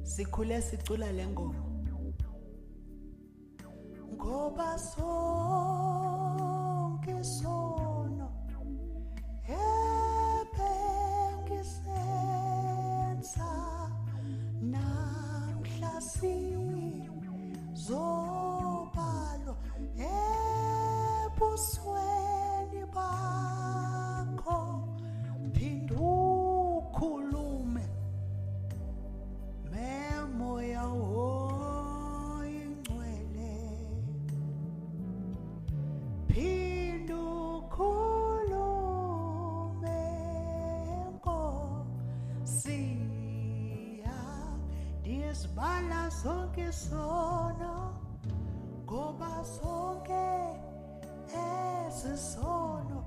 sikhule sicula le ngoma ngoba sonke sono ebengisenza namhla sizobalo ebusweni bakho phindukhulume memoya oyingcwele phindukhulume Nkosi ndiyazibala sonke sono ngoba sonke esi sono